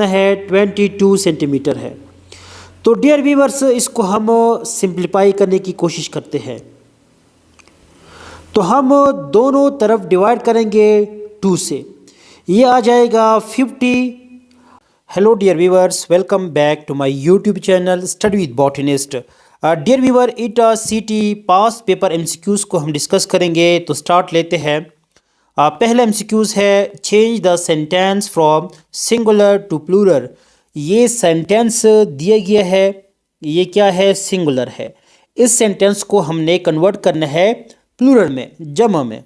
है 22 सेंटीमीटर है। तो डियर व्यूअर्स, इसको हम सिंप्लीफाई करने की कोशिश करते हैं। तो हम दोनों तरफ डिवाइड करेंगे 2 से, ये आ जाएगा 50। Hello dear viewers, welcome back to my YouTube channel study with botanist. Dear viewer, ETEA CT past paper MCQs को हम डिस्कस करेंगे। तो स्टार्ट लेते हैं। पहला एमसीक्यूज़ है change the sentence from singular to plural. ये सेंटेंस दिया गया है, ये क्या है, सिंगुलर है। इस सेंटेंस को हमने कन्वर्ट करना है प्लूरल में, जमा में।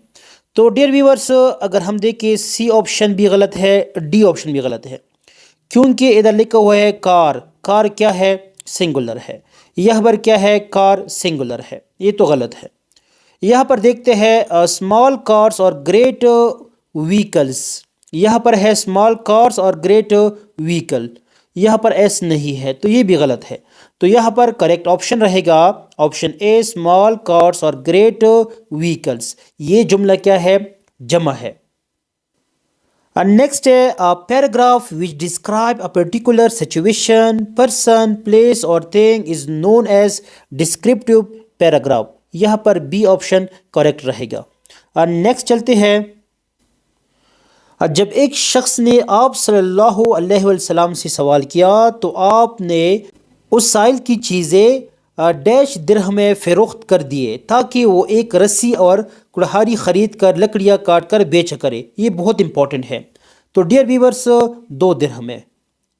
तो डियर व्यूअर्स, अगर हम देखें सी ऑप्शन भी गलत है, डी ऑप्शन भी गलत है, क्योंकि इधर लिखा हुआ है कार। कार क्या है, सिंगुलर है। यह पर क्या है, कार सिंगुलर है, ये तो गलत है। यहाँ पर देखते हैं स्मॉल कार्स और ग्रेट व्हीकल्स। यहाँ पर है स्मॉल कार्स और ग्रेट व्हीकल, यहाँ पर एस नहीं है, तो ये भी गलत है। तो यहाँ पर करेक्ट ऑप्शन रहेगा ऑप्शन ए, स्मॉल कार्स और ग्रेट व्हीकल्स। ये जुमला क्या है, जमा है। नेक्स्ट है paragraph which describe a particular situation, person, place और thing is known as descriptive paragraph. यहाँ पर बी ऑप्शन करेक्ट रहेगा। नेक्स्ट चलते हैं। जब एक शख्स ने आप सल्लल्लाहु अलैहि वसल्लम से सवाल किया तो आपने उस साइल की चीज़ें डैश दिरहम में फ़रोख्त कर दिए ताकि वो एक रस्सी और कुल्हाड़ी ख़रीद कर लकड़ियाँ काट कर बेच करे। ये बहुत इंपॉर्टेंट है। तो डियर व्यूअर्स, 2 दिरहम है,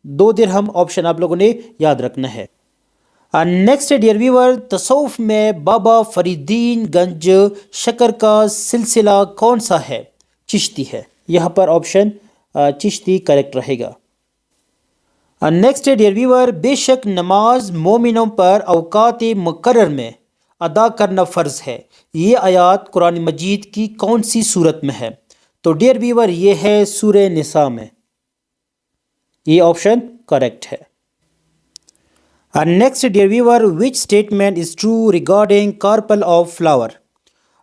2 दिरहम ऑप्शन आप लोगों ने याद रखना है। नेक्स्ट डियर व्यूअर, तसव्वुफ में बाबा फरीदीन गंज शकर का सिलसिला कौन सा है, चिश्ती है। यहाँ पर ऑप्शन चिश्ती करेक्ट रहेगा। नेक्स्ट डियर व्यूअर, बेशक नमाज मोमिनों पर औकात मुकर्रर में अदा करना फ़र्ज है। ये आयत कुरान मजीद की कौन सी सूरत में है। तो डियर व्यूअर, ये है सूरह निसा में, ये ऑप्शन करेक्ट है। Next dear viewer, which statement is true regarding carpel of flower.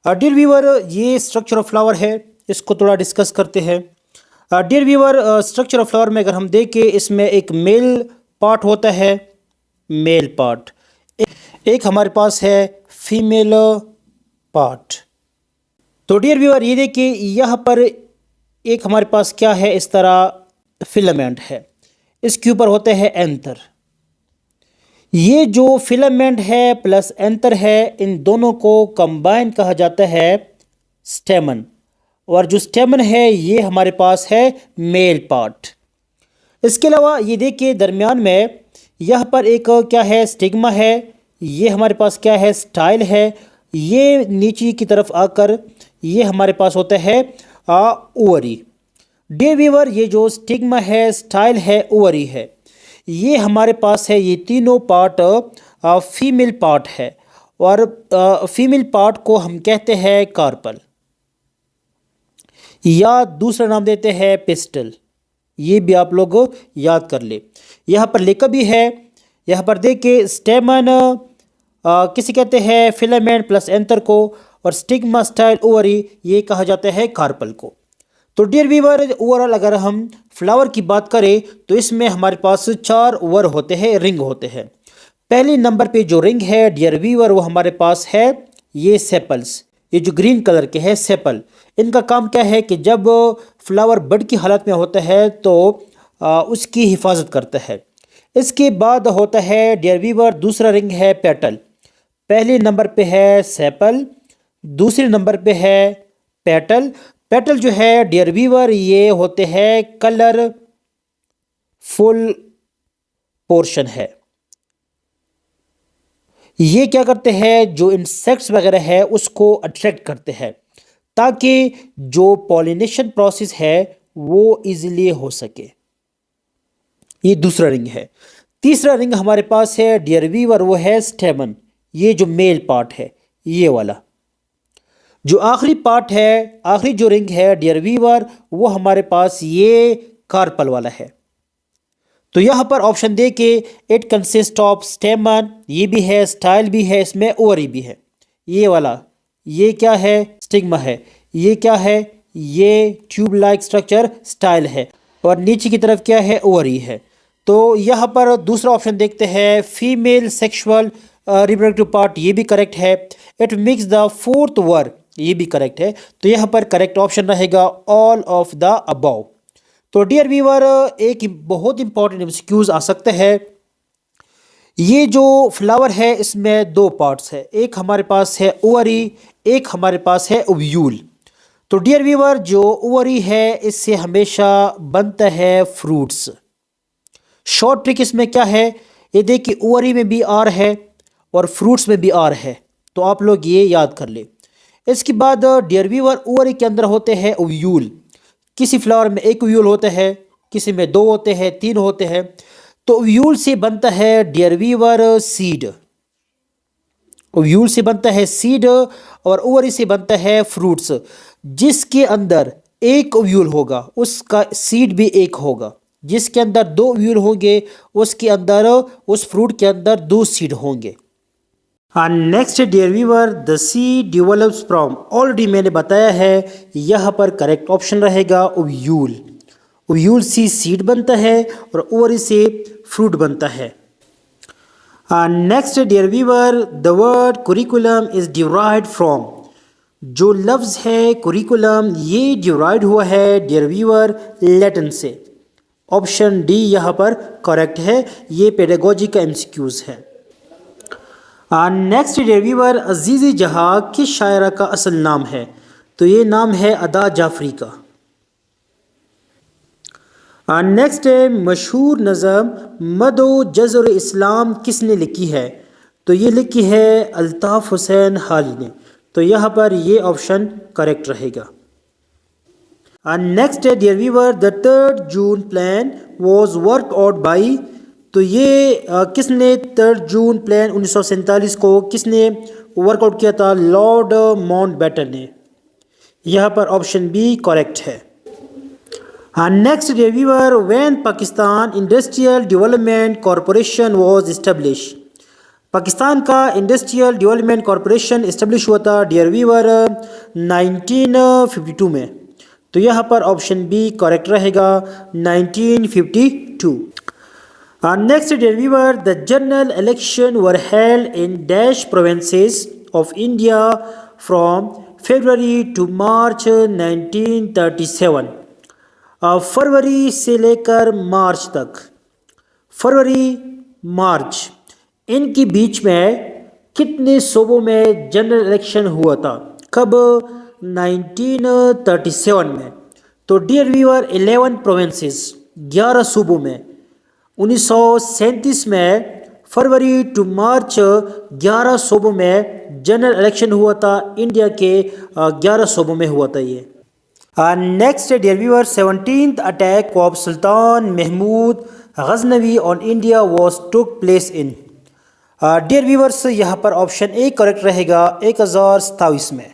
Dear viewer, ये स्ट्रक्चर ऑफ फ्लावर है, इसको थोड़ा डिस्कस करते हैं। Dear viewer, structure of flower में अगर हम देखें, इसमें एक मेल पार्ट होता है, मेल पार्ट, एक हमारे पास है फीमेल पार्ट। तो डियर व्यूअर, ये देखिए यहाँ पर एक हमारे पास क्या है, इस तरह फिलामेंट है, इसके ऊपर होते हैं एंथर। ये जो फिलामेंट है प्लस एंथर है, इन दोनों को कंबाइन कहा जाता है स्टेमन। और जो स्टेमन है ये हमारे पास है मेल पार्ट। इसके अलावा ये देखिए दरमियान में यहाँ पर एक क्या है, स्टिग्मा है। ये हमारे पास क्या है, स्टाइल है। ये नीचे की तरफ आकर ये हमारे पास होता है ओवरी। डियर व्यूअर, ये जो स्टिग्मा है, स्टाइल है, ओवरी है, ये हमारे पास है। ये तीनों पार्ट फीमेल पार्ट है और फीमेल पार्ट को हम कहते हैं कार्पल, या दूसरा नाम देते हैं पिस्टल। ये भी आप लोग याद कर ले। यहाँ पर लिखा भी है, यहाँ पर देखिए स्टेमन किसे कहते हैं, फिलामेंट प्लस एंथर को, और स्टिग्मा, स्टाइल, ओवरी ये कहा जाता है कार्पल को। तो डियर व्यूअर, ओवरऑल अगर हम फ्लावर की बात करें तो इसमें हमारे पास 4 ओवर होते हैं, रिंग होते हैं। पहले नंबर पे जो रिंग है डियर व्यूअर, वो हमारे पास है ये सेपल्स, ये जो ग्रीन कलर के है सेपल। इनका काम क्या है कि जब फ्लावर बड की हालत में होता है तो उसकी हिफाजत करता है। इसके बाद होता है डियर व्यूअर दूसरा रिंग है पेटल। पहले नंबर पे है सेपल, दूसरे नंबर पे है पेटल। पेटल जो है डियर व्यूअर, ये होते हैं कलर फुल पोर्शन है। ये क्या करते हैं, जो इंसेक्ट्स वगैरह है उसको अट्रैक्ट करते हैं ताकि जो पॉलिनेशन प्रोसेस है वो इजीली हो सके। ये दूसरा रिंग है। तीसरा रिंग हमारे पास है डियर व्यूअर, वो है स्टेमन, ये जो मेल पार्ट है ये वाला। जो आखिरी पार्ट है, आखिरी जो रिंग है डियर व्यूअर, वो हमारे पास ये कार्पल वाला है। तो यहाँ पर ऑप्शन दे के इट कंसिस्ट ऑफ स्टेमन, ये भी है, स्टाइल भी है, इसमें ओवरी भी है। ये वाला, ये क्या है, स्टिग्मा है। ये क्या है, ये ट्यूब लाइक स्ट्रक्चर स्टाइल है। और नीचे की तरफ क्या है, ओवरी है। तो यहाँ पर दूसरा ऑप्शन देखते हैं, फीमेल सेक्सुअल रिप्रोडक्टिव पार्ट, ये भी करेक्ट है। It makes the fourth word, ये भी करेक्ट है। तो यहाँ पर करेक्ट ऑप्शन रहेगा ऑल ऑफ द अबव। तो डियर व्यूअर, एक बहुत इंपॉर्टेंट एमसीक्यूज आ सकते हैं। ये जो फ्लावर है इसमें दो पार्ट्स है, एक हमारे पास है ओवरी, एक हमारे पास है ओव्यूल। तो डियर व्यूअर, जो ओवरी है इससे हमेशा बनता है फ्रूट्स। शॉर्ट ट्रिक इसमें क्या है, ये देखिए ओवरी में भी आर है और फ्रूट्स में भी आर है, तो आप लोग ये याद कर ले। इसके बाद डियर व्यूअर, ओवरी के अंदर होते हैं ओव्यूल। किसी फ्लावर में एक ओव्यूल होता है, किसी में दो होते हैं, तीन होते हैं। तो ओव्यूल से बनता है डियर व्यूअर सीड, ओव्यूल से बनता है सीड और ओवरी से बनता है फ्रूट्स। जिसके अंदर एक ओव्यूल होगा उसका सीड भी एक होगा, जिसके अंदर दो ओव्यूल होंगे उसके अंदर, उस फ्रूट के अंदर दो सीड होंगे। Next dear viewer, the seed develops from, already मैंने बताया है, यहाँ पर करेक्ट ऑप्शन रहेगा ओव्यूल। ओव्यूल से सीड बनता है और ओवरी से फ्रूट बनता है। Next dear viewer, the word curriculum is derived from, जो लफ्ज़ है कुरिकुलम ये डिराइव्ड हुआ है डियर व्यूअर लैटिन से। ऑप्शन डी यहाँ पर करेक्ट है, ये पेडागोजी का एमसीक्यूज है। नेक्स्ट डियर व्यूअर, अजीज़ जहाँ किस शायरा का असल नाम है, तो ये नाम है अदा जाफरी का। नेक्स्ट है, मशहूर नज़म मदो जज़र इस्लाम किसने लिखी है, तो ये लिखी है अल्ताफ़ हुसैन हाली ने। तो यहाँ पर ये ऑप्शन करेक्ट रहेगा। नेक्स्ट है dear viewer, the 3 June plan was work out by, तो ये किसने 3 जून प्लान 1947 को किसने वर्कआउट किया था, लॉर्ड माउंटबेटन ने। यहाँ पर ऑप्शन बी करेक्ट है। Next dear viewer, when Pakistan industrial development corporation was establish, Pakistan का इंडस्ट्रियल डेवलपमेंट कॉरपोरेशन इस्टेब्लिश हुआ था डियर व्यूअर 1952 में। तो यहाँ पर ऑप्शन बी करेक्ट रहेगा 1952। Next dear viewer, the general election were held in dash provinces of India from February to March 1937, फरवरी से लेकर मार्च तक, फरवरी मार्च इनके बीच में कितने सूबों में जनरल इलेक्शन हुआ था, कब, 1937 में। तो डियर व्यूअर 11 प्रोविंसेस, 11 सूबों में 1937 में फरवरी टू मार्च 11 सूबों में जनरल इलेक्शन हुआ था, इंडिया के 11 सूबों में हुआ था ये। Next dear viewer, 17th attack of सुल्तान Mahmud Ghaznavi on India was took place in, dear viewers यहाँ पर ऑप्शन ए करेक्ट रहेगा 1027 में।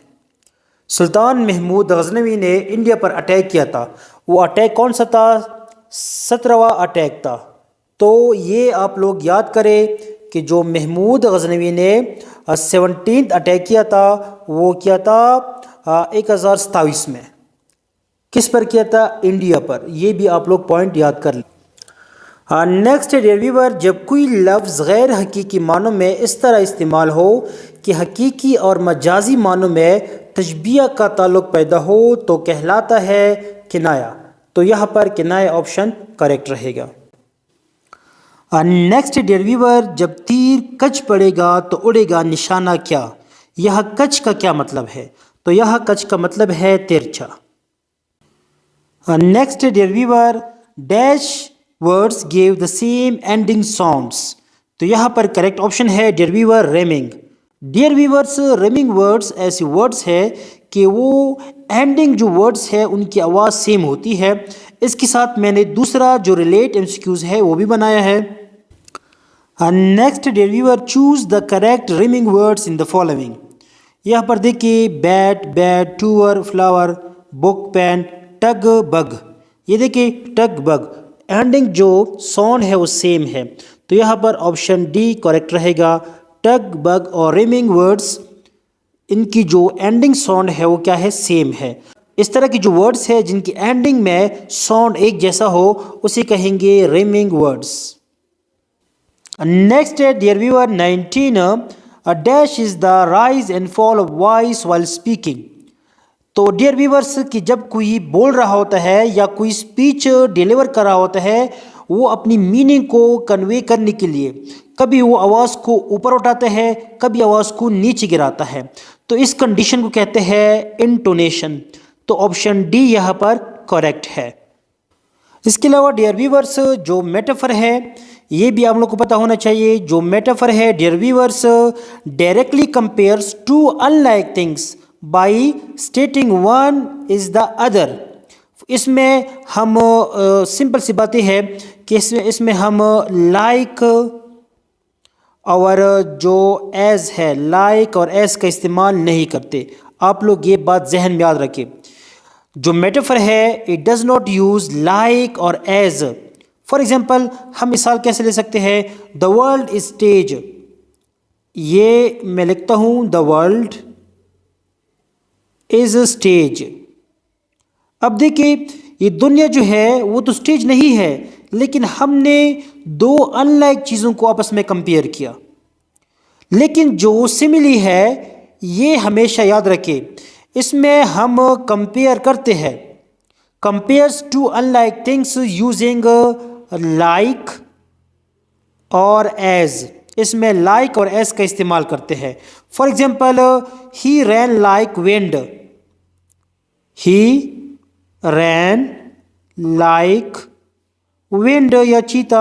सुल्तान महमूद गजनवी ने इंडिया पर अटैक किया था, वो अटैक कौन सा था, 17वां अटैक था। तो ये आप लोग याद करें कि जो महमूद गजनवी ने 17th अटैक किया था वो किया था 1027 में। किस पर किया था, इंडिया पर। ये भी आप लोग पॉइंट याद कर लें। नेक्स्ट डियर व्यूअर, जब कोई लफ्ज़ गैर हकीकी मानों में इस तरह इस्तेमाल हो कि हकीकी और मजाजी मानों में तशबीह का ताल्लुक पैदा हो तो कहलाता है किनाया। तो यहाँ पर किनाया ऑप्शन करेक्ट रहेगा। नेक्स्ट डियर व्यूअर, जब तीर कच पड़ेगा तो उड़ेगा निशाना क्या, यह कच का क्या मतलब है, तो यह कच का मतलब है तिरछा। Next dear viewer, dash words give the same ending sounds, तो यहाँ पर करेक्ट ऑप्शन है dear viewer rhyming. Dear viewers, rhyming words ऐसे वर्ड्स है कि वो एंडिंग जो वर्ड्स है उनकी आवाज़ सेम होती है। इसके साथ मैंने दूसरा जो रिलेट एमसीक्यूज है वो भी बनाया है। Next dear viewer, choose the correct rhyming words in the following, यहाँ पर देखिए bat, bat, tour, flower, book, pen, tug, bug. ये देखिए टग, बग, एंडिंग जो साउंड है वो सेम है। तो यहाँ पर ऑप्शन डी करेक्ट रहेगा। टग, बग और रेमिंग वर्ड्स इनकी जो एंडिंग साउंड है वो क्या है, सेम है। इस तरह की जो वर्ड्स है जिनकी एंडिंग में साउंड एक जैसा हो उसे कहेंगे रिमिंग वर्ड्स। नेक्स्ट है dear viewer 19, a dash is the rise and fall of voice while speaking. तो डियर व्यूअर्स कि जब कोई बोल रहा होता है या कोई स्पीच डिलीवर कर रहा होता है वो अपनी मीनिंग को कन्वे करने के लिए कभी वो आवाज़ को ऊपर उठाता है, कभी आवाज़ को नीचे गिराता है, तो इस कंडीशन को कहते हैं इंटोनेशन। तो ऑप्शन डी यहाँ पर करेक्ट है। इसके अलावा डियर व्यूअर्स जो मेटाफर है ये भी आप लोग को पता होना चाहिए। जो मेटाफर है dear viewers directly compares two unlike things by stating one is the other. इसमें हम सिंपल सी बातें है कि इसमें हम लाइक और जो एज है लाइक और एज का इस्तेमाल नहीं करते। आप लोग ये बात जहन में याद रखें। जो मेटाफर है it does not use like और एज। फॉर एग्जाम्पल हम मिसाल कैसे ले सकते हैं, द वर्ल्ड इज स्टेज। ये मैं लिखता हूँ द वर्ल्ड इज स्टेज। अब देखिए ये दुनिया जो है वो तो स्टेज नहीं है, लेकिन हमने दो अनलाइक चीज़ों को आपस में कंपेयर किया। लेकिन जो सिमिली है ये हमेशा याद रखें, इसमें हम कंपेयर करते हैं, compares two unlike things using like और एज। इसमें लाइक और एज का इस्तेमाल करते हैं। For example he ran like wind, he ran like wind या चीता।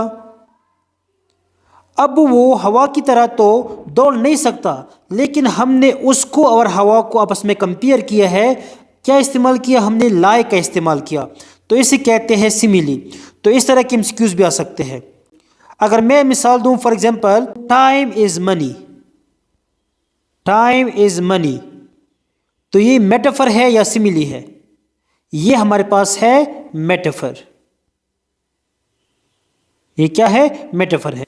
अब वो हवा की तरह तो दौड़ नहीं सकता, लेकिन हमने उसको और हवा को आपस में कंपेयर किया है। क्या इस्तेमाल किया हमने, लाइक का इस्तेमाल किया। तो इसे कहते हैं सिमिली। तो इस तरह के एमसीक्यूज भी आ सकते हैं। अगर मैं मिसाल दूं for example time is money, time is money, तो ये मेटाफर है या सिमिली है? ये हमारे पास है मेटाफर। ये क्या है? मेटाफर है।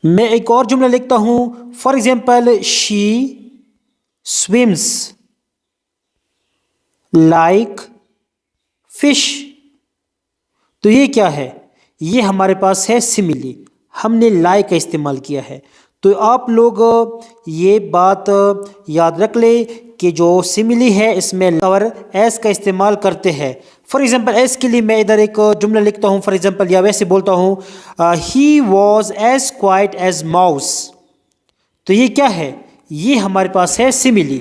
मैं एक और जुमला लिखता हूं for example she swims like fish. तो ये क्या है? ये हमारे पास है सिमिली। हमने लाइक का इस्तेमाल किया है। तो आप लोग ये बात याद रख ले कि जो सिमिली है इसमें और एस का इस्तेमाल करते हैं। फॉर एग्जांपल एस के लिए मैं इधर एक जुमला लिखता हूँ फॉर एग्जांपल, या वैसे बोलता हूँ he was as quiet as mouse. तो ये क्या है? ये हमारे पास है simile.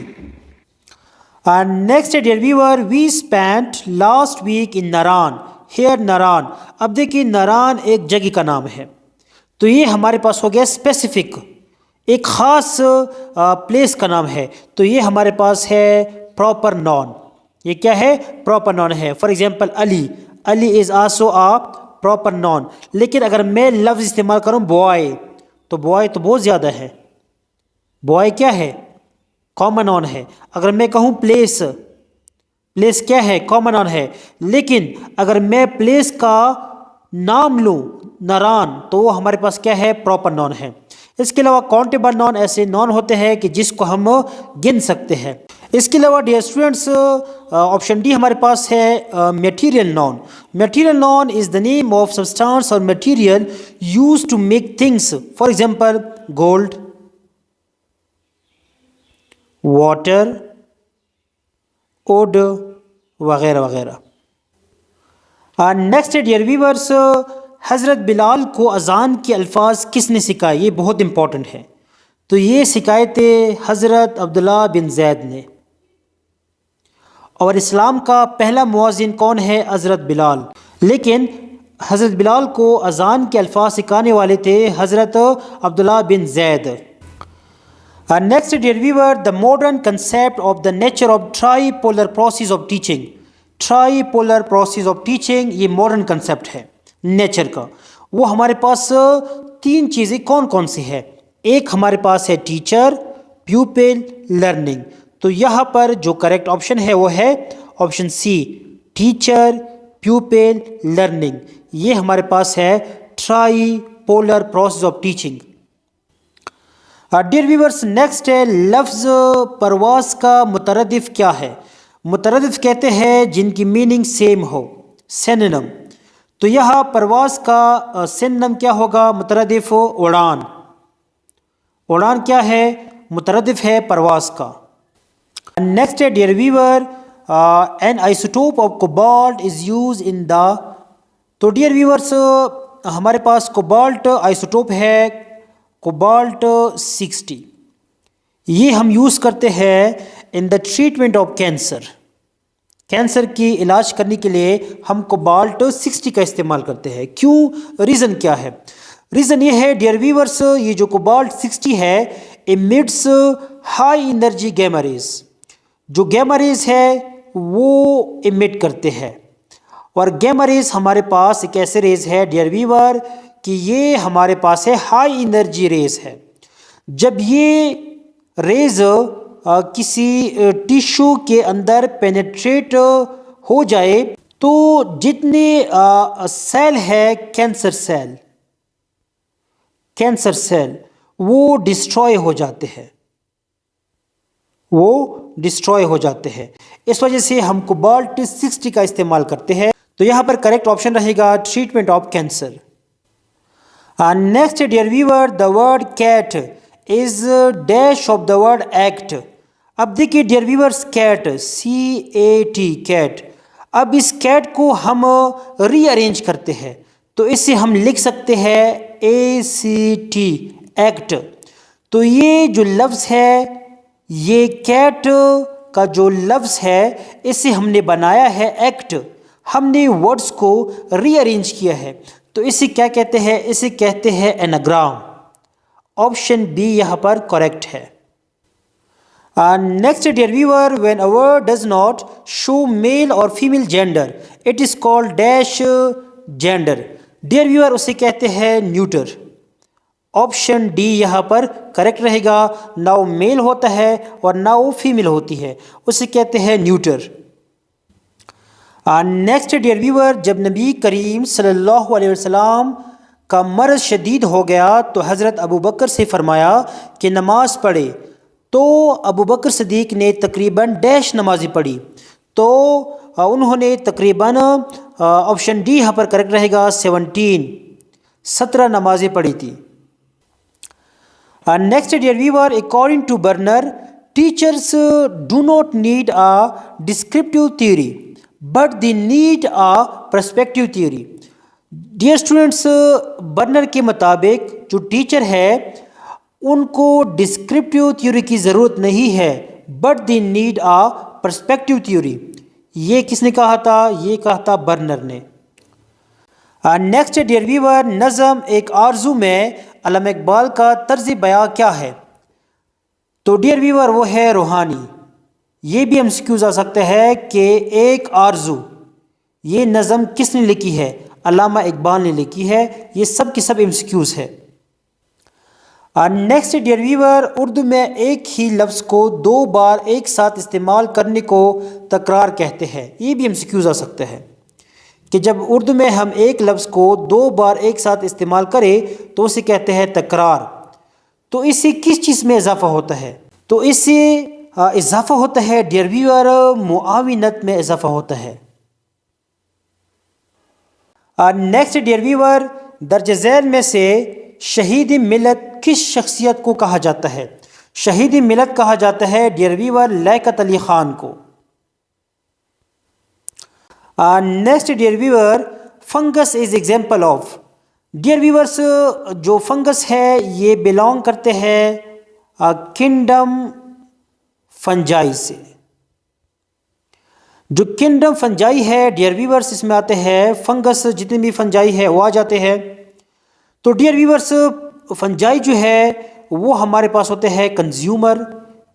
Next dear viewer we spent last week in Naran. Here Naran. अब देखिए नारान एक जगह का नाम है, तो ये हमारे पास हो गया स्पेसिफिक, एक ख़ास प्लेस का नाम है। तो ये हमारे पास है प्रॉपर नॉन। ये क्या है? प्रॉपर नॉन है। For example Ali, Ali is also a proper noun. लेकिन अगर मैं लफ्ज़ इस्तेमाल करूँ बॉय, तो बॉय तो बहुत ज़्यादा है। बॉय क्या है? कॉमन नॉन है। अगर मैं कहूँ प्लेस, प्लेस क्या है? कॉमन नॉन है। लेकिन अगर मैं प्लेस का नाम लूँ नारान, तो वो हमारे पास क्या है? प्रॉपर नॉन है। इसके अलावा काउंटेबल नॉन ऐसे नॉन होते हैं कि जिसको हम गिन सकते हैं। इसके अलावा डियर स्टूडेंट्स ऑप्शन डी हमारे पास है material noun. Material noun is the name of substance और material used to make things. For example gold, water, wood वगैरह वगैरह। नेक्स्ट डियर व्यूअर्स हज़रत बिलाल को अज़ान के अल्फाज किसने सिखाए? ये बहुत इंपॉर्टेंट है। तो ये सिखाए थे हज़रत अब्दुल्ला बिन ज़ैद ने। और इस्लाम का पहला मुअज़्ज़िन कौन है? हज़रत बिलाल। लेकिन हज़रत बिलाल को अज़ान के अल्फाज सिखाने वाले थे हज़रत Abdullah bin Zaid. Next dear viewer the modern concept of the nature of tripolar process of teaching. Tripolar process of teaching ये मॉडर्न कंसेप्ट है नेचर का। वो हमारे पास तीन चीज़ें कौन कौन सी है? एक हमारे पास है टीचर, प्यूपिल, लर्निंग। तो यहाँ पर जो करेक्ट ऑप्शन है वो है option C, teacher, pupil, learning. ये हमारे पास है tripolar process of teaching. Dear viewers next है लफ्ज़ परवास का मुतरदिफ क्या है? मुतरदिफ कहते हैं जिनकी मीनिंग सेम हो, सिनोनिम। तो यहाँ परवाज़ का सिनोनिम क्या होगा? मुतरदिफ उड़ान। उड़ान क्या है? मुतरदिफ है परवाज़ का। नेक्स्ट है dear viewer, an isotope of cobalt is use in the. तो डियर व्यूअर्स, हमारे पास कोबाल्ट आइसोटोप है कोबाल्ट 60। ये हम यूज़ करते हैं इन the treatment of cancer. Cancer की इलाज करने के लिए हम कोबाल्ट 60 का इस्तेमाल करते हैं। क्यों? रीज़न क्या है? रीज़न ये है डियर व्यूअर्स, ये जो कोबाल्ट 60 है emits high energy gamma rays. जो गैमा रेज है वो इमिट करते हैं, और गैमा रेज हमारे पास एक ऐसे रेज है डियर व्यूअर कि ये हमारे पास है हाई एनर्जी रेज है। जब ये रेज किसी टिश्यू के अंदर पेनेट्रेट हो जाए तो जितने सेल है कैंसर सेल वो डिस्ट्रॉय हो जाते हैं। इस वजह से हम कोबाल्ट 60 का इस्तेमाल करते हैं। तो यहाँ पर करेक्ट ऑप्शन रहेगा treatment of cancer. Next dear viewer, the word cat is dash of the word act. अब देखिए dear viewers, cat CAT cat. अब इस कैट को हम रीअरेंज करते हैं तो इसे हम लिख सकते हैं ACT एक्ट। तो ये जो लफ्ज़ है, ये कैट का जो लफ्ज़ है इसे हमने बनाया है एक्ट। हमने वर्ड्स को रीअरेंज किया है तो इसे क्या कहते हैं? इसे कहते हैं एनाग्राम। ऑप्शन बी यहाँ पर करेक्ट है। Next dear viewer, when a word does not show male और female gender it is called dash gender. Dear viewer, उसे कहते हैं न्यूटर। ऑप्शन डी यहाँ पर करेक्ट रहेगा। ना वो मेल होता है और ना वो फीमेल होती है, उसे कहते हैं न्यूटर। नेक्स्ट डियर व्यूअर, जब नबी करीम सल्लल्लाहु अलैहि वसल्लम का मर्ज़ शदीद हो गया तो हज़रत अबू बकर से फरमाया कि नमाज पढ़े। तो अबू बकर सदीक ने तकरीबन डैश नमाज़ी पढ़ी। तो उन्होंने तकरीबन ऑप्शन डी यहाँ पर करेक्ट रहेगा 17 नमाज़ें पढ़ी थी। Next dear viewer, according to Berner teachers do not need a descriptive theory but they need a perspective theory. Dear students, Berner के मुताबिक जो टीचर है उनको डिस्क्रिप्टिव थ्योरी की ज़रूरत नहीं है but they need a perspective theory. ये किसने कहा था? ये कहा था बर्नर ने। नेक्स्ट डियर व्यूअर, नज़म एक आरजू में अल्लामा इकबाल का तर्ज बयां क्या है? तो डियर व्यूअर, वो है रूहानी। ये भी एमसीक्यूज आ सकते हैं कि एक आरजू, ये नज़म किसने लिखी है? अल्लामा इकबाल ने लिखी है। ये सब की सब एमसीक्यूज है। नेक्स्ट डियर व्यूअर, उर्दू में एक ही लफ्ज़ को 2 बार एक साथ इस्तेमाल करने को तकरार कहते हैं। ये भी एमसीक्यूज आ सकते हैं कि जब उर्दू में हम एक लफ्ज़ को 2 बार एक साथ इस्तेमाल करें तो उसे कहते हैं तकरार। तो इससे किस चीज़ में इजाफा होता है? तो इससे इजाफा होता है डियर व्यूअर, मुआविनत में इजाफा होता है। नेक्स्ट डियर व्यूअर, दर्ज झैल में से शहीद मिलत किस शख्सियत को कहा जाता है? शहीद मिलत कहा जाता है डियर व्यूअर लियाकत अली ख़ान को। Next dear viewer, fungus is example of. Dear viewers, जो फंगस है ये बिलोंग करते हैं किंगडम फंजाई से। जो किंगडम फंजाई है डियर व्यूअर्स, इसमें आते हैं फंगस, जितने भी फंजाई है वो आ जाते हैं। तो डियर व्यूअर्स, फंजाई जो है वो हमारे पास होते हैं कंज्यूमर,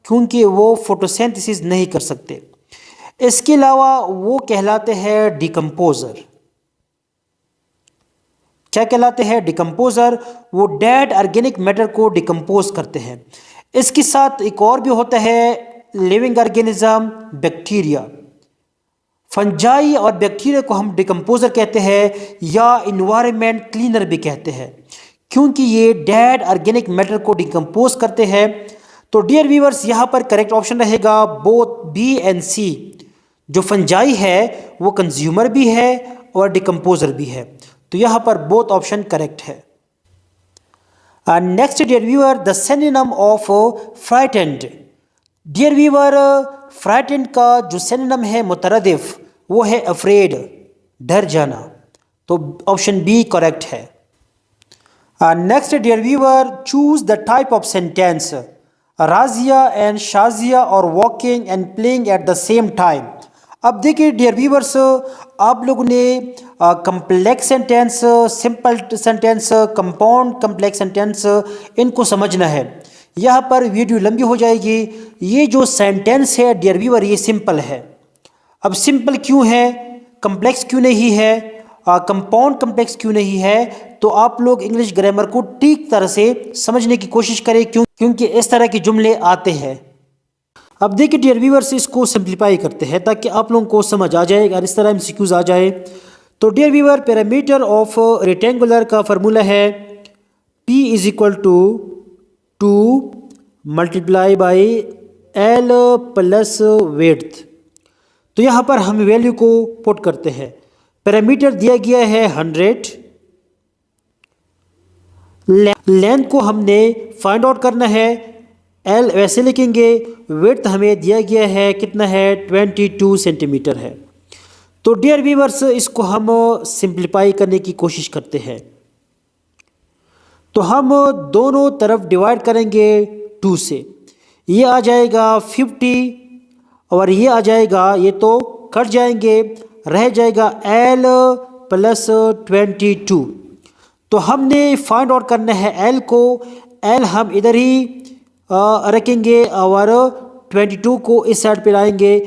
क्योंकि वो फोटोसिंथेसिस नहीं कर सकते। इसके अलावा वो कहलाते हैं डिकम्पोज़र। क्या कहलाते हैं? डिकम्पोज़र। वो डेड ऑर्गेनिक मैटर को डिकम्पोज करते हैं। इसके साथ एक और भी होता है लिविंग ऑर्गेनिज्म, बैक्टीरिया। फंजाई और बैक्टीरिया को हम डिकम्पोज़र कहते हैं या इन्वायरमेंट क्लीनर भी कहते हैं, क्योंकि ये डेड ऑर्गेनिक मैटर को डिकम्पोज करते हैं। तो डियर व्यूअर्स, यहाँ पर करेक्ट ऑप्शन रहेगा बोथ बी एंड सी। जो फंजाई है वो कंज्यूमर भी है और डिकम्पोजर भी है, तो यहाँ पर बोथ ऑप्शन करेक्ट है। Next dear viewer, the synonym of frightened. Dear viewer, frightened का जो सिनोनिम है मुतरदिफ वो है अफ्रेड, डर जाना, तो ऑप्शन बी करेक्ट है। Next dear viewer, choose the type of sentence. Razia and Shazia are walking and playing at the same time. अब देखिए डियर व्यूअर्स, आप लोगों ने complex sentence, simple sentence, compound complex sentence इनको समझना है। यहाँ पर वीडियो लंबी हो जाएगी। ये जो सेंटेंस है डियर व्यूअर ये सिंपल है। अब सिंपल क्यों है, कम्प्लेक्स क्यों नहीं है, कंपाउंड कम्प्लेक्स क्यों नहीं है, तो आप लोग इंग्लिश ग्रामर को ठीक तरह से समझने की कोशिश करें, क्योंकि इस तरह के जुमले आते हैं। अब देखिए डियर व्यूअर्स, इसको सिंप्लीफाई करते हैं ताकि आप लोगों को समझ आ जाए, अगर इस तरह एमसीक्यूज आ जाए तो। Dear viewer, parameter of rectangular का फार्मूला है P is equal to 2 multiply by L plus width. तो यहाँ पर हम वैल्यू को पुट करते हैं। पैरामीटर दिया गया है 100, लेंथ को हमने फाइंड आउट करना है, L वैसे लिखेंगे, विड्थ हमें दिया गया है कितना है 22 सेंटीमीटर है। तो डियर व्यूअर्स, इसको हम सिंप्लीफाई करने की कोशिश करते हैं। तो हम दोनों तरफ डिवाइड करेंगे 2 से, ये आ जाएगा 50 और ये आ जाएगा, ये तो कट जाएंगे, रह जाएगा L प्लस 22। तो हमने फाइंड आउट करना है L को। L हम इधर ही रखेंगे और 22 को इस साइड पे लाएंगे।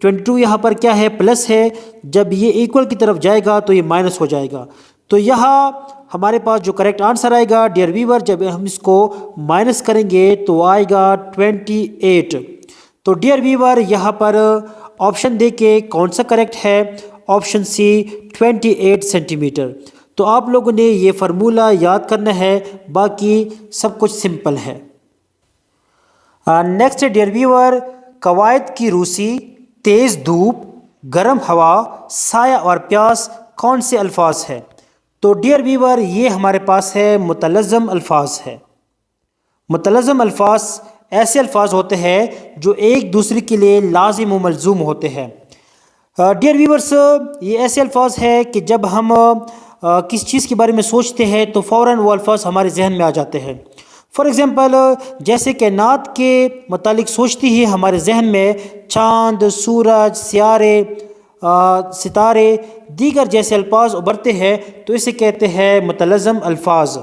22 यहाँ पर क्या है, प्लस है, जब ये इक्वल की तरफ जाएगा तो ये माइनस हो जाएगा। तो यहाँ हमारे पास जो करेक्ट आंसर आएगा डियर व्यूअर, जब हम इसको माइनस करेंगे तो आएगा 28। तो डियर व्यूअर, यहाँ पर ऑप्शन दे के कौन सा करेक्ट है, ऑप्शन सी 28 सेंटीमीटर। तो आप लोगों ने ये फार्मूला याद करना है, बाकी सब कुछ सिंपल है। नेक्स्ट डियर व्यूअर, कवायद की रूसी, तेज़ धूप, गर्म हवा, साया और प्यास कौन से अल्फाज है। तो डियर व्यूअर, ये हमारे पास है मुतलज़म अल्फाज है। मुतलज़म अल्फाज ऐसे अल्फाज होते हैं जो एक दूसरे के लिए लाजिम व मलजूम होते हैं। डियर व्यूअर्स, ये ऐसे अल्फाज है कि जब हम किस चीज़ के बारे में सोचते हैं तो फ़ौरन वो अल्फाज हमारे जहन में आ जाते हैं। फॉर एग्ज़ाम्पल, जैसे कायनात के मुतालिक सोचती ही हमारे जहन में चाँद, सूरज, सितारे, दीगर जैसे अल्फाज उभरते हैं, तो इसे कहते हैं मुतलज़म अल्फाज।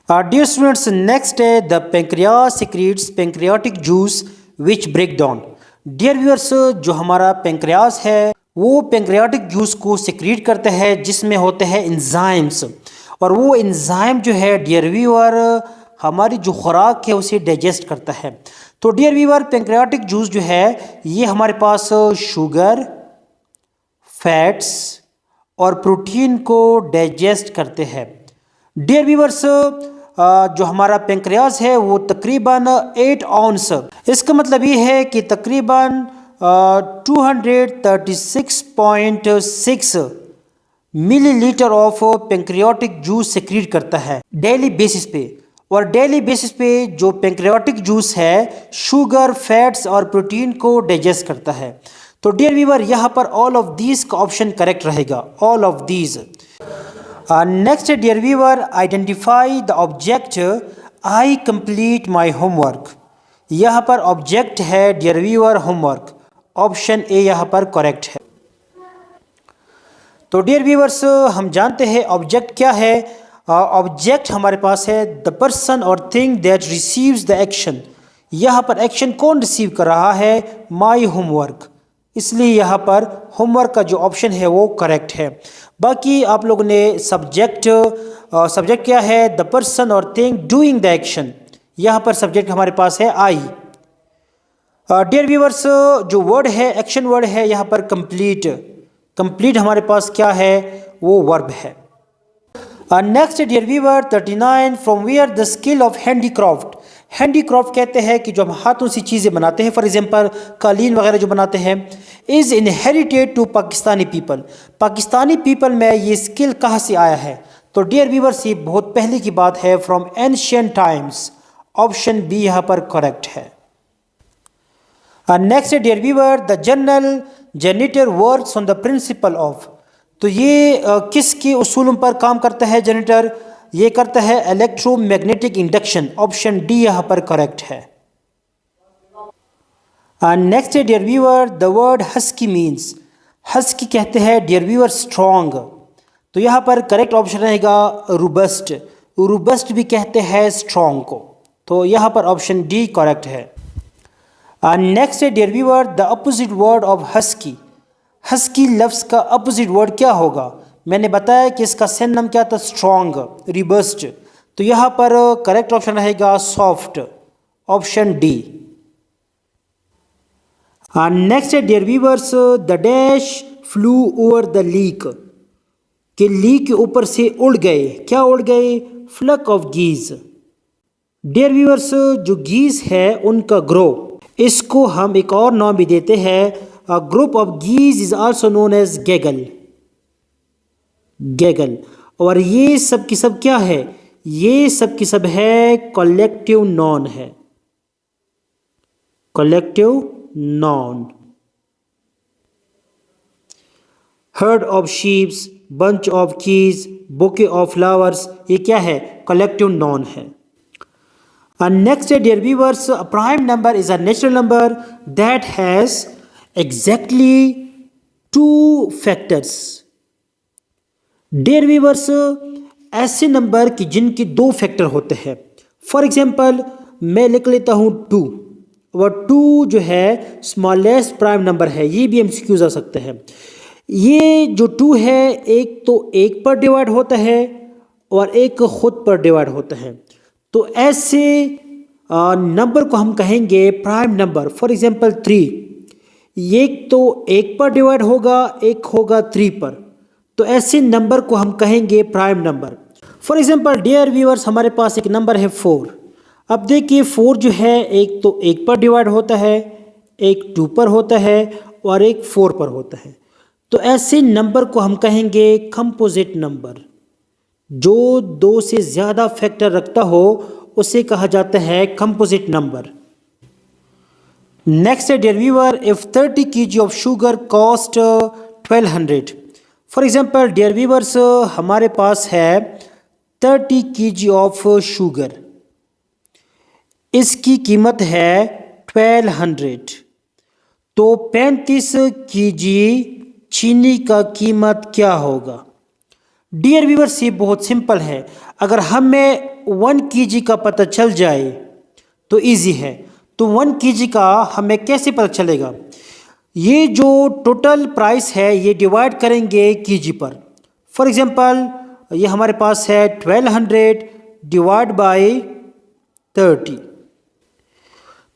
डियर स्टूडेंट्स, नेक्स्ट है the pancreas secretes pancreatic juice which break down. Dear viewers, जो हमारा पेंक्रियास है वो पेंक्रियाटिक जूस को सिक्रीट करता है जिसमें होते हैं इंजाइम्स, और वो इंजाइम जो है डियर व्यूअर हमारी जो खुराक है उसे डाइजेस्ट करता है। तो डियर व्यूअर, पेंक्रियाटिक जूस जो है ये हमारे पास शुगर, फैट्स और प्रोटीन को डाइजेस्ट करते हैं। डियर व्यूअर्स, जो हमारा पेंक्रियास है वो तकरीबन 8 आउंस, इसका मतलब ये है कि तकरीबन 236.6 millilitre of pancreatic juice secrete करता है डेली बेसिस पे। और डेली बेसिस पे जो पेंक्रियाटिक जूस है शुगर, फैट्स और प्रोटीन को डाइजेस्ट करता है। तो डियर व्यूअर, यहाँ पर ऑल ऑफ दीज का ऑप्शन करेक्ट रहेगा, all of these. Next dear viewer, identify the object I complete my homework. यहाँ पर ऑब्जेक्ट है dear viewer homework, option A यहाँ पर करेक्ट है। तो डियर व्यूअर्स, हम जानते हैं ऑब्जेक्ट क्या है। ऑब्जेक्ट हमारे पास है द पर्सन और thing that receives the action. यहाँ पर एक्शन कौन रिसीव कर रहा है, माई होमवर्क, इसलिए यहाँ पर होमवर्क का जो ऑप्शन है वो करेक्ट है। बाकी आप लोगों ने सब्जेक्ट क्या है, द पर्सन और थिंग डूइंग द एक्शन, यहाँ पर सब्जेक्ट हमारे पास है आई। डियर व्यूअर्स, जो वर्ड है एक्शन वर्ड है यहाँ पर कंप्लीट, कंप्लीट हमारे पास क्या है, वो वर्ब है। Next dear viewer 39, from where the skill of handicraft. Handicraft कहते हैं कि जो हम हाथों से चीज़ें बनाते हैं, फॉर एग्जांपल कालीन वगैरह जो बनाते हैं। Is inherited to Pakistani people, Pakistani people में ये स्किल कहाँ से आया है? तो डियर व्यूअर्स, ये बहुत पहले की बात है, from ancient times. Option B यहाँ पर करेक्ट है। नेक्स्ट है dear viewer, the general generator works on the principle of. तो ये किसके उसूलों पर काम करता है जनरेटर? ये करता है इलेक्ट्रोमैग्नेटिक इंडक्शन। ऑप्शन डी यहाँ पर करेक्ट है। नेक्स्ट है dear viewer, the word husky means. Husky कहते हैं डियर व्यूअर स्ट्रॉन्ग। तो यहाँ पर करेक्ट ऑप्शन रहेगा रोबस्ट। रोबस्ट भी कहते हैं स्ट्रॉन्ग को, तो यहाँ पर ऑप्शन डी करेक्ट है। नेक्स्ट है dear viewer, the opposite word of husky. Husky लफ्ज़ का अपोजिट वर्ड क्या होगा? मैंने बताया कि इसका सिनोनिम क्या था? Strong, robust. तो यहाँ पर करेक्ट ऑप्शन रहेगा सॉफ्ट। Option D. नेक्स्ट है dear viewers, the dash flu over the leak. कि लीक के ऊपर से उड़ गए, क्या उड़ गए? Flock of गीज। डियर व्यूअर्स, जो गीज है उनका ग्रुप, इसको हम एक और नाम भी देते हैं, group of geese is also known as gaggle. Gaggle. और ये सब की सब क्या है? ये सब की सब है कलेक्टिव नॉन है, collective noun. Herd of sheeps, bunch of keys, bouquet of flowers, ये क्या है? कलेक्टिव नॉन है। नेक्स्ट है dear viewers, a prime number is a natural number that has exactly 2 factors. Dear viewers, ऐसे number की जिनके 2 factor होते हैं। फॉर एग्जांपल मैं लिख लेता हूँ 2, और 2 जो है स्मॉलेस्ट प्राइम नंबर है, ये भी एमसीक्यूज आ सकते हैं। ये जो 2 है, एक तो 1 पर डिवाइड होता है और एक खुद पर डिवाइड होता है। तो ऐसे नंबर को हम कहेंगे प्राइम नंबर। फॉर एग्जांपल 3, एक तो 1 पर डिवाइड होगा, एक होगा 3 पर, तो ऐसे नंबर को हम कहेंगे prime number. For example dear viewers, हमारे पास एक नंबर है 4। अब देखिए 4 जो है, एक तो 1 पर डिवाइड होता है, एक 2 पर होता है और एक 4 पर होता है। तो ऐसे नंबर को हम कहेंगे कंपोजिट नंबर। जो 2 से ज़्यादा फैक्टर रखता हो उसे कहा जाता है कंपोजिट नंबर। नेक्स्ट है dear viewer, if 30 kg of sugar cost 1200। For example dear viewers, हमारे पास है 30 kg ऑफ शुगर, इसकी कीमत है 1200। तो 35 kg चीनी का कीमत क्या होगा? डियर व्यूअर्स, ये बहुत सिंपल है। अगर हमें 1 kg का पता चल जाए तो इजी है। तो 1 kg का हमें कैसे पता चलेगा? ये जो टोटल प्राइस है ये डिवाइड करेंगे kg पर। फॉर एग्जांपल ये हमारे पास है 1200 डिवाइड बाय 30।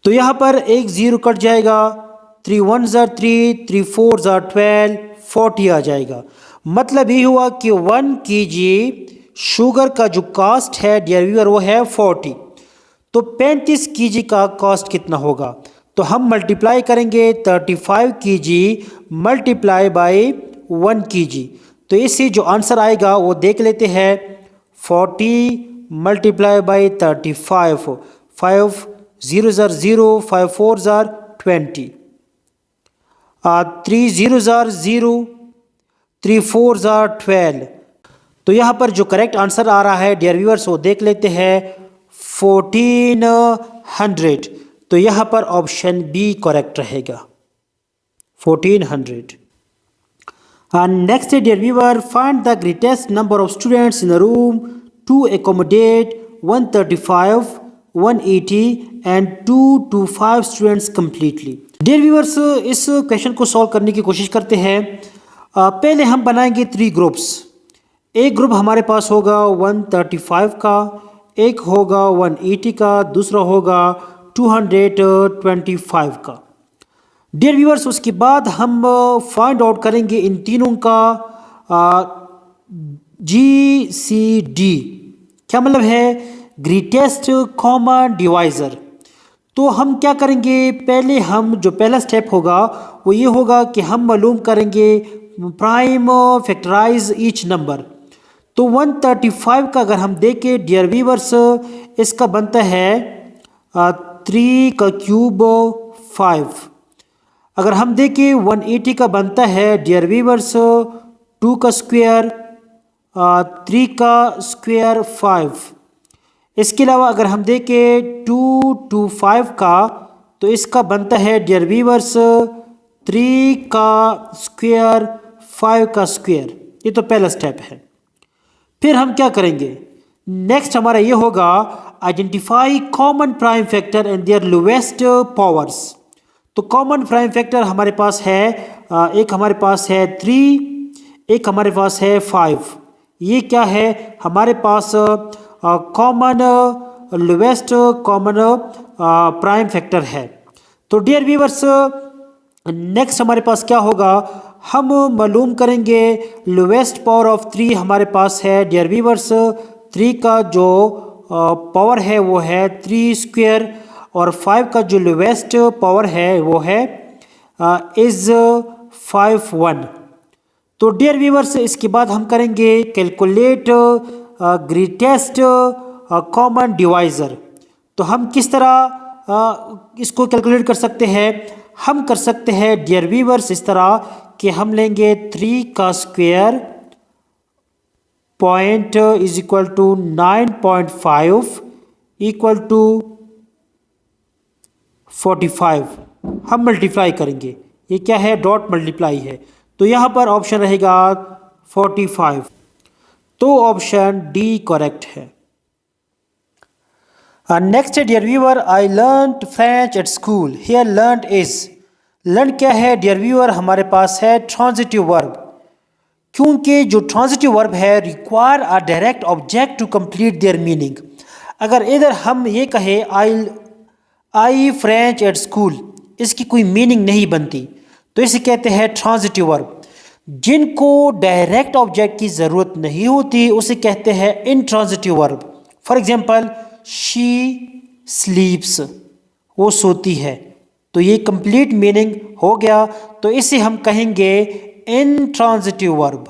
तो यहाँ पर एक 0 कट जाएगा, 3 1s are 3, 3 4s are 12, 40 आ जाएगा। मतलब ये हुआ कि 1 kg शुगर का जो कॉस्ट है डियर व्यूअर वो है 40। तो 35 kg का कॉस्ट कितना होगा? तो हम मल्टीप्लाई करेंगे 35 kg मल्टीप्लाई बाय 1 kg। तो इससे जो आंसर आएगा वो देख लेते हैं। 40 multiply by 35, 5 0s are 0, 5 4s are 20, 3 0s are 0, 3 4s are 12। तो यहाँ पर जो करेक्ट आंसर आ रहा है डियर व्यूअर्स वो देख लेते हैं 1400। तो यहाँ पर ऑप्शन बी करेक्ट रहेगा, 1400। Next dear viewer, find the greatest number of students in a room to accommodate 135, 180 and 225 students completely. Dear viewers, इस क्वेश्चन को सॉल्व करने की कोशिश करते हैं। पहले हम बनाएंगे 3 ग्रुप्स। एक ग्रुप हमारे पास होगा 135 का, एक होगा 180 का, दूसरा होगा 225 का। डियर व्यूअर्स, उसके बाद हम फाइंड आउट करेंगे इन तीनों का GCD। क्या मतलब है? Greatest common divisor. तो हम क्या करेंगे, पहले हम जो पहला स्टेप होगा वो ये होगा कि हम मालूम करेंगे प्राइम फैक्टराइज ईच नंबर। तो 135 का अगर हम देखें डियर व्यूअर्स, इसका बनता है 3 का क्यूब 5। अगर हम देखें 180 का बनता है डियर व्यूअर्स 2 का स्क्वायर 3 का स्क्वायर 5। इसके अलावा अगर हम देखें 225 का, तो इसका बनता है डियर व्यूअर्स 3 का स्क्वायर 5 का स्क्वायर। ये तो पहला स्टेप है। फिर हम क्या करेंगे, नेक्स्ट हमारा ये होगा identify common prime factor and their lowest powers. तो कॉमन प्राइम फैक्टर हमारे पास है एक हमारे पास है 3, एक हमारे पास है 5। ये क्या है, हमारे पास common lowest common prime factor है। तो डियर व्यूअर्स, नेक्स्ट हमारे पास क्या होगा, हम मालूम करेंगे लोएस्ट पावर ऑफ 3 हमारे पास है डियर व्यूअर्स 3 का जो पावर है वो है 3 स्क्वायर, और 5 का जो लोएस्ट पावर है वो है इज़ 51। तो डियर व्यूअर्स, इसके बाद हम करेंगे कैलकुलेट ग्रेटेस्ट कॉमन डिवाइज़र। तो हम किस तरह इसको कैलकुलेट कर सकते हैं, हम कर सकते हैं डियर व्यूअर्स इस तरह कि हम लेंगे 3 का square point is equal to 9.5 equal to 45। हम मल्टीप्लाई करेंगे, ये क्या है, डॉट मल्टीप्लाई है, तो यहाँ पर ऑप्शन रहेगा 45। तो ऑप्शन डी करेक्ट है। Next dear viewer, I learned French at school. Here learned is, learn क्या है डियर व्यूअर, हमारे पास है ट्रांजिटिव वर्ब, क्योंकि जो ट्रांजिटिव वर्ब है require a direct object to complete their meaning. अगर इधर हम ये कहे आई फ्रेंच एट स्कूल, इसकी कोई मीनिंग नहीं बनती, तो इसे कहते हैं ट्रांजिटिव वर्ब। जिनको डायरेक्ट ऑब्जेक्ट की ज़रूरत नहीं होती उसे कहते हैं intransitive verb. For example she स्लीप्स, वो सोती है, तो ये कंप्लीट मीनिंग हो गया, तो इसे हम कहेंगे intransitive verb,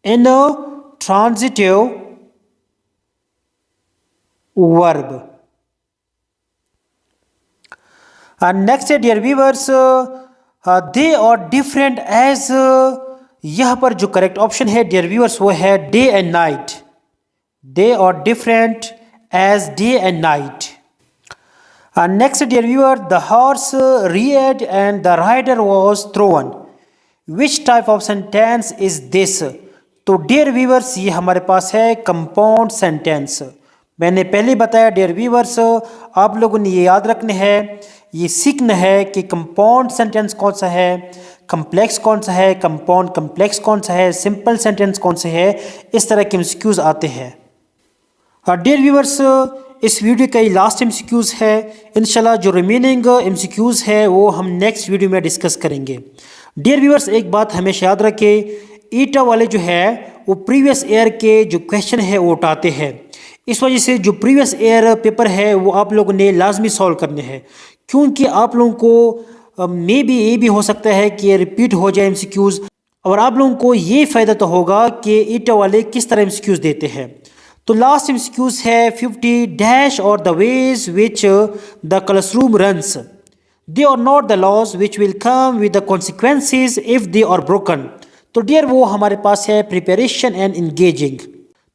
intransitive verb. Next dear viewers, they are different as, यहाँ पर जो करेक्ट ऑप्शन है डियर व्यूअर्स वो है day and night. They are different as day and night. Next dear viewer, the horse reared and the rider was thrown। Which type of sentence is this. तो dear viewers, ये हमारे पास है compound sentence. मैंने पहले बताया dear viewers, आप लोगों ने ये याद रखने हैं, ये सीखना है कि कंपाउंड सेंटेंस कौन सा है, कम्प्लेक्स कौन सा है, कंपाउंड कम्प्लेक्स कौन सा है, सिंपल सेंटेंस कौन से है, इस तरह के एमसीक्यूज आते हैं। डियर व्यूअर्स, इस वीडियो का ये लास्ट एमसीक्यूज है। इंशाल्लाह जो रिमेनिंग एमसीक्यूज है वो हम नेक्स्ट वीडियो में डिस्कस करेंगे। डियर व्यूअर्स, एक बात हमेशा याद रखें, ईटा वाले जो है वो प्रीवियस ईयर के जो क्वेश्चन है वो उठाते हैं। इस वजह से जो प्रीवियस ईयर पेपर है वो आप लोगों ने लाजमी सॉल्व करने हैं, क्योंकि आप लोगों को मे बी ये भी हो सकता है कि ये रिपीट हो जाए एमसीक्यूज, और आप लोगों को ये फ़ायदा तो होगा कि ईटा वाले किस तरह एमसीक्यूज देते हैं। तो लास्ट एमसीक्यूज है 50 डैश और the ways which the classroom runs, they are not the laws which will come with the consequences if they are broken. तो डियर वो हमारे पास है प्रिपरेशन एंड इंगेजिंग।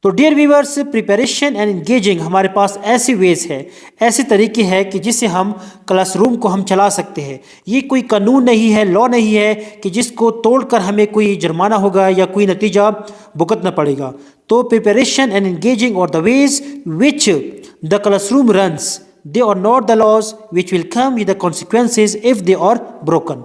तो dear viewers, preparation and engaging हमारे पास ऐसे वेज है, ऐसे तरीके हैं कि जिससे हम क्लासरूम को हम चला सकते हैं। ये कोई कानून नहीं है, लॉ नहीं है कि जिसको तोड़कर हमें कोई जुर्माना होगा या कोई नतीजा भुगतना पड़ेगा। तो प्रिपरेशन एंड इंगेजिंग और the ways which the classroom runs, they are not the laws which will come with the consequences if they are broken.